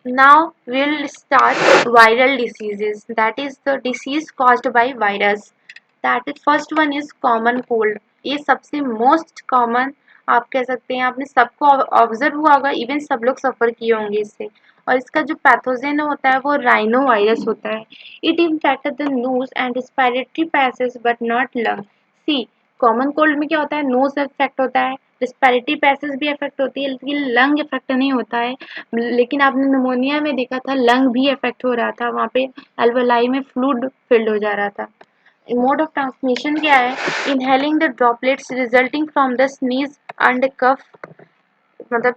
Now we'll start viral diseases. That is the disease caused by virus. That is first one is common cold. ये सबसे most common आप कह सकते हैं, आपने सबको ऑब्जर्व हुआ होगा, इवन सब लोग सफर किए होंगे इससे। और इसका जो पैथोजन होता है वो राइनो वायरस होता है। It impacted the nose and respiratory passage but not lung. See, common cold में क्या होता है, नोज इफेक्ट होता है, रेस्पिरेटरी पैसेज भी इफेक्ट होती है, लेकिन लंग इफेक्ट नहीं होता है। लेकिन आपने निमोनिया में देखा था लंग भी इफेक्ट हो रहा था, वहाँ पे अल्वेलाई में फ्लूइड फिल्ड हो जा रहा था। मोड ऑफ ट्रांसमिशन क्या है, inhaling the droplets resulting from the sneeze and cough, मतलब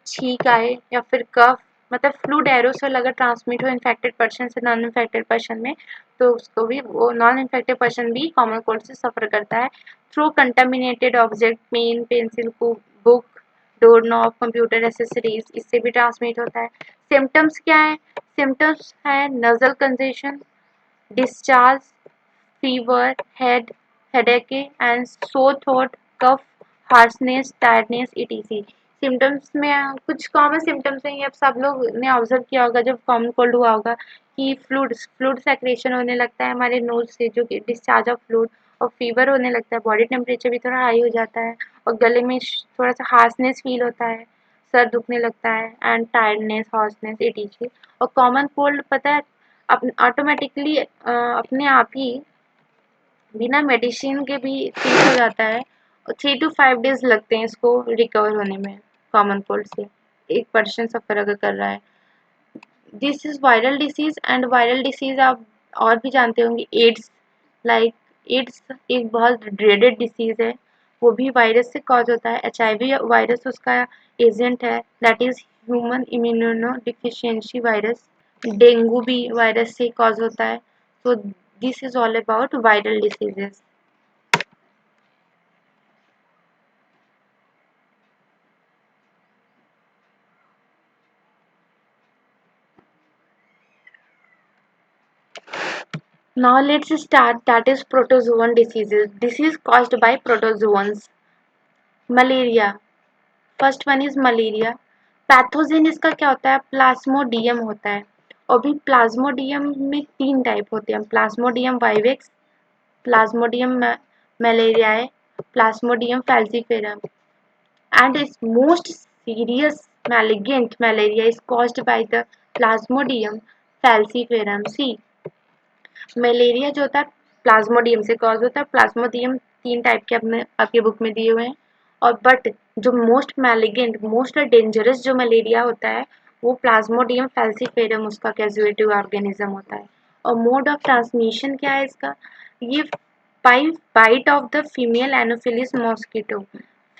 छींक आए या फिर कफ, मतलब फ्लूइड एरोसोल अगर ट्रांसमिट हो इन्फेक्टेड पर्सन से नॉन इन्फेक्टेड पर्सन में, तो उसको भी, वो नॉन इन्फेक्टेड पर्सन भी कॉमन कोल्ड से सफर करता है। Through contaminated object, pen, pencil, book, door knob, computer accessories, इससे भी ट्रांसमिट होता है। सिम्टम्स क्या है, सिम्टम्स है nasal congestion, discharge, fever, headache, and sore throat, cough, harshness, tiredness, etc. Symptoms में कुछ कॉमन सिम्टम्स हैं, ये अब सब लोग ने ऑब्जर्व किया होगा जब कॉमन कोल्ड हुआ होगा कि फ्लूड फ्लूड सेक्रेशन होने लगता है हमारे नोज से, जो कि डिस्चार्ज ऑफ फ्लूड, और फीवर होने लगता है, बॉडी टेम्परेचर भी थोड़ा हाई हो जाता है, और गले में थोड़ा सा हार्सनेस फील होता है, सर दुखने लगता है, एंड टायर्डनेस, हॉर्सनेस, etc. और कॉमन कोल्ड पता है ऑटोमेटिकली अपने आप ही बिना मेडिसिन के भी ठीक हो जाता है, और 3 to 5 days लगते हैं इसको रिकवर होने में, कॉमन कोल्ड से एक पर्सन सफर अगर कर रहा है। This is viral disease, and viral disease आप और भी जानते होंगे, एड्स, लाइक एड्स एक बहुत ड्रेडेड डिसीज है, वो भी वायरस से कॉज होता है। HIV वायरस उसका एजेंट है, that is human immuno deficiency virus. Dengue भी वायरस से कॉज होता है। तो this is all about viral diseases. Now let's start, that is protozoan diseases. Disease caused by protozoans. Malaria, first one is malaria. Pathogen इसका क्या होता है, Plasmodium होता है। और भी प्लाज्मोडियम में 3 टाइप होते हैं, plasmodium vivax, plasmodium malariae, plasmodium falciparum. And its most serious malignant malaria is caused by the Plasmodium falciparum. See, malaria जो होता है प्लाज्मोडियम से कॉज होता है। प्लाज्मोडियम 3 टाइप के अपने आपके बुक में दिए हुए हैं, और बट जो मोस्ट मैलिगेंट, मोस्ट डेंजरस जो मलेरिया होता है वो प्लाज्मोडियम फैल्सीफेरम, उसका कैजुएटिव ऑर्गेनिज्म होता है। और मोड ऑफ ट्रांसमिशन क्या है इसका, ये by bite of the female anopheles mosquito,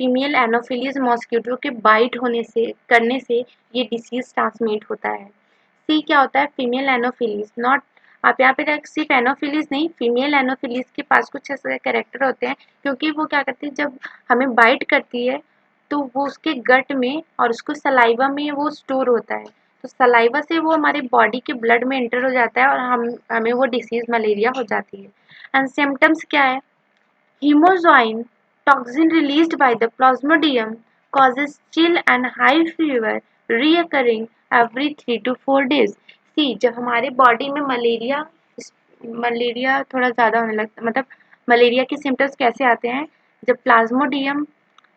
female anopheles mosquito के बाइट होने से, करने से ये डिसीज ट्रांसमिट होता है। सी क्या होता है, फीमेल एनोफिलीज, नॉट, आप यहाँ पे सिर्फ एनोफिलीज नहीं, फीमेल एनोफिलीज के पास कुछ ऐसे कैरेक्टर होते हैं, क्योंकि वो क्या करती है जब हमें बाइट करती है तो वो उसके गट में और उसको सलाइवा में वो स्टोर होता है, तो सलाइवा से वो हमारे बॉडी के ब्लड में एंटर हो जाता है और हमें वो डिसीज मलेरिया हो जाती है। एंड सिम्टम्स क्या है, hemozoin toxin released by the plasmodium causes chill and high fever reoccurring every 3 to 4 days. See, जब हमारे बॉडी में मलेरिया थोड़ा ज़्यादा होने लगता, मतलब मलेरिया के सिम्टम्स कैसे आते हैं, जब प्लाज्मोडियम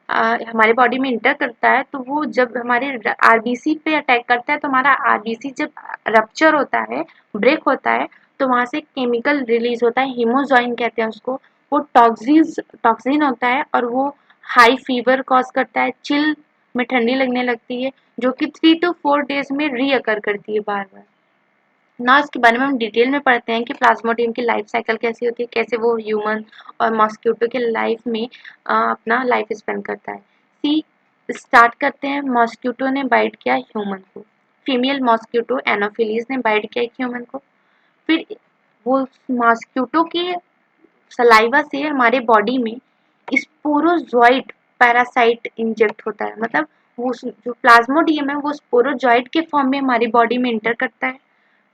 हमारे बॉडी में इंटर करता है तो वो जब हमारे आरबीसी पे अटैक करता है, तो हमारा आरबीसी जब रप्चर होता है, ब्रेक होता है, तो वहाँ से केमिकल रिलीज होता है, हीमोजॉइन कहते हैं उसको। वो टॉक्सिन होता है और वो हाई फीवर कॉज करता है, चिल में ठंडी लगने लगती है, जो कि 3 to 4 days में रीअकर करती है बार बार। ना इसके बारे में हम डिटेल में पढ़ते हैं कि प्लाज्मोडियम की लाइफ साइकिल कैसी होती है, कैसे वो ह्यूमन और मॉस्क्यूटो के लाइफ में अपना लाइफ स्पेंड करता है। सी, स्टार्ट करते हैं, मॉस्क्यूटो ने बाइट किया ह्यूमन को, फीमेल मॉस्क्यूटो एनोफिलीज ने बाइट किया ह्यूमन को, फिर वो मॉस्क्यूटो की सलाइवा से हमारे बॉडी में स्पोरोजोइट पैरासाइट इंजेक्ट होता है, मतलब वो जो प्लाज्मोडियम है वो स्पोरोजोइट के फॉर्म में हमारी बॉडी में इंटर करता है।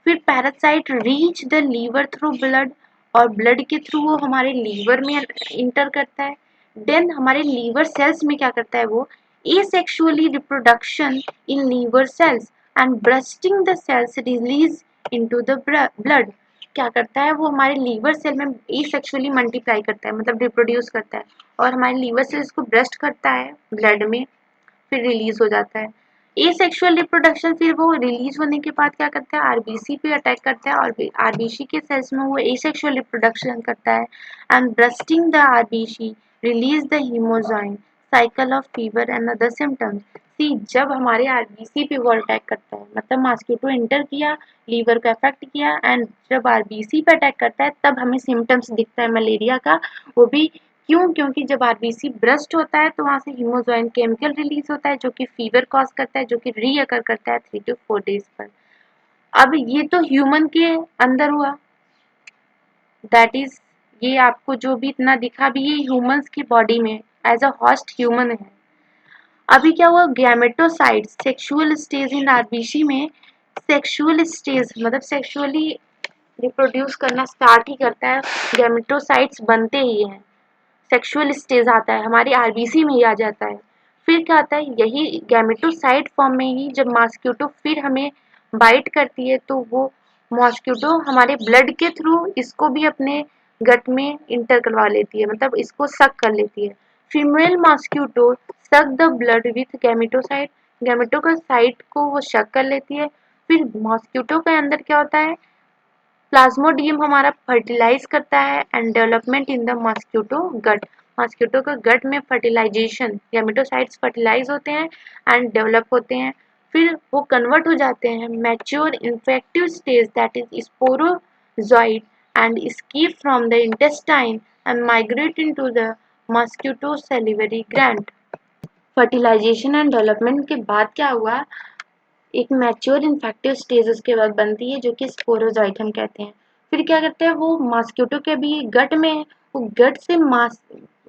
फिर parasite reach the liver through blood, और ब्लड के थ्रू वो हमारे लीवर में इंटर करता है। देन हमारे लीवर सेल्स में क्या करता है वो, asexually reproduction in liver cells and bursting the cells release into the blood. क्या करता है वो हमारे लीवर सेल में एसेक्सुअली मल्टीप्लाई करता है, मतलब रिप्रोड्यूस करता है, और हमारे लीवर सेल इसको ब्रस्ट करता है ब्लड में, फिर रिलीज हो जाता है। एसेक्सुअल रिप्रोडक्शन फिर वो रिलीज होने के बाद क्या करता है, आरबीसी पे अटैक करता है और आरबीसी के सेल्स में वो एसेक्सुअल रिप्रोडक्शन करता है and bursting the RBC release the hemozoin cycle of fever and other symptoms. See जब हमारे आरबीसी पे वो अटैक करता है, मतलब मॉस्किटो एंटर किया, लीवर को अफेक्ट किया, एंड जब आरबीसी पे अटैक करता है तब हमें सिम्टम्स दिखता है मलेरिया का। वो भी क्यों? क्योंकि जब आरबीसी ब्रस्ट होता है तो वहां से हीमोजॉइन केमिकल रिलीज होता है जो कि फीवर कॉज करता है, जो कि रीअकर करता है 3 to 4 डेज पर। अब ये तो ह्यूमन के अंदर हुआ, दैट इज ये आपको जो भी इतना दिखा भी ये ह्यूमंस की बॉडी में एज अ होस्ट ह्यूमन है। अभी क्या हुआ, gametocytes sexual stage in RBC में, सेक्सुअल स्टेज मतलब सेक्सुअली रिप्रोड्यूस करना स्टार्ट ही करता है, गैमेटोसाइट्स बनते ही हैं, सेक्सुअल स्टेज आता है हमारी आरबीसी में ही आ जाता है। फिर क्या आता है, यही गैमेटोसाइट फॉर्म में ही जब मॉस्किटो फिर हमें बाइट करती है तो वो मॉस्किटो हमारे ब्लड के थ्रू इसको भी अपने गट में इंटर करवा लेती है, मतलब इसको सक कर लेती है। Female mosquito suck the blood with gametocyte, gametocyte को वो शक कर लेती है। फिर मॉस्किटो के अंदर क्या होता है, प्लाज्मोडियम हमारा फर्टिलाइज करता है and development in the mosquito gut, mosquito का गट में फर्टिलाइजेशन, गैमेटोसाइट्स फर्टिलाइज होते हैं एंड डेवलप होते हैं, फिर वो कन्वर्ट हो जाते हैं mature infective stage that is sporozoite and escape from the intestine and migrate into the mosquito salivary gland। Fertilization and development के बाद क्या हुआ, एक मैच्योर इन्फेक्टिव स्टेज उसके बाद बनती है जो कि स्पोरोजॉइट हम कहते हैं। फिर क्या करते हैं वो मॉस्किटो के भी गट में है, वो गट से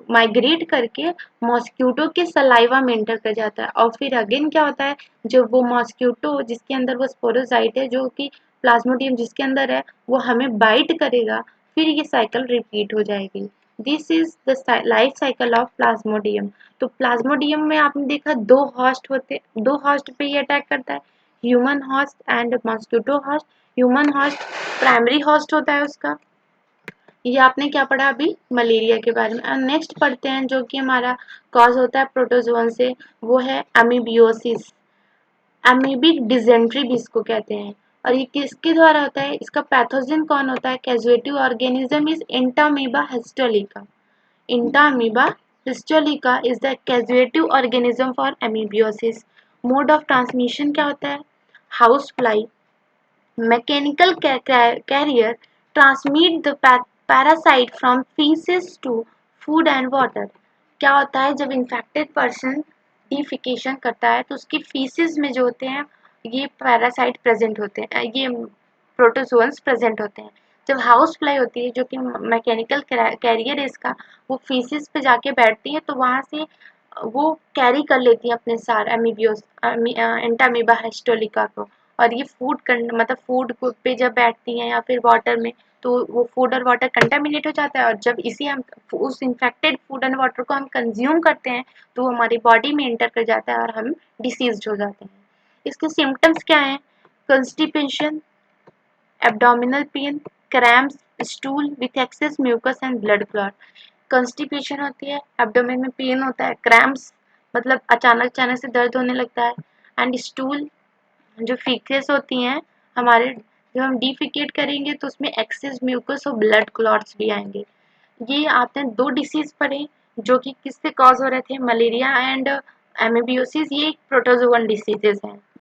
माइग्रेट करके मॉस्किटो के सलाइवा में एंटर कर जाता है, और फिर अगेन क्या होता है, जब वो मॉस्किटो जिसके अंदर वो स्पोरोजॉइट है जो कि प्लाज्मोडियम जिसके अंदर है वो हमें बाइट करेगा, फिर ये साइकिल रिपीट हो जाएगी। This is the life cycle of Plasmodium. तो प्लाज्मोडियम में आपने देखा दो होस्ट होते, दो होस्ट पे ये अटैक करता है, human host and mosquito host. Human host primary host होता है उसका। ये आपने क्या पढ़ा अभी मलेरिया के बारे में। नेक्स्ट पढ़ते हैं जो कि हमारा कॉज होता है प्रोटोजोन से, वो है अमीबियोसिस, अमीबिक डिजेंट्री भी इसको कहते हैं। और ये किसके द्वारा होता है, इसका पैथोजन कौन होता है, causative organism is entamoeba histolytica. Entamoeba histolytica is the causative organism for amoebiosis। Mode of transmission क्या होता है, house fly, mechanical carrier transmit the parasite from feces to food and water। क्या होता है जब इन्फेक्टेड पर्सन डिफिकेशन करता है तो उसकी फीसिस में जो होते हैं ये पैरासाइट प्रेजेंट होते हैं, ये प्रोटोजोन्स प्रेजेंट होते हैं। जब हाउस फ्लाई होती है जो कि मैकेनिकल कैरियर है इसका, वो फीसिस पे जाके बैठती है तो वहां से वो कैरी कर लेती है अपने सार एमीबियोस एंटामीबा हिस्टोलिका को, और ये फूड मतलब फूड पे जब बैठती हैं या फिर वाटर में तो वो फूड और वाटर कंटामिनेट हो जाता है, और जब इसी हम उस इन्फेक्टेड फूड एंड वाटर को हम कंज्यूम करते हैं तो वो हमारी बॉडी में एंटर कर जाता है और हम डिसीज्ड हो जाते हैं। इसके सिम्टम्स क्या हैं, constipation, abdominal pain, cramps, stool with excess mucus and blood clot. Constipation होती है, एब्डोमेन में पेन होता है, क्रैम्प्स मतलब अचानक अचानक से दर्द होने लगता है, एंड स्टूल जो फीकेस होती हैं हमारे, जब हम डिफिकेट करेंगे तो उसमें एक्सेस म्यूकस और ब्लड क्लॉट्स भी आएंगे। ये आपने दो डिसीज पढ़े जो कि किससे कॉज हो रहे थे, मलेरिया एंड एमीबियोसिस, ये प्रोटोजोअल डिसीजेस हैं।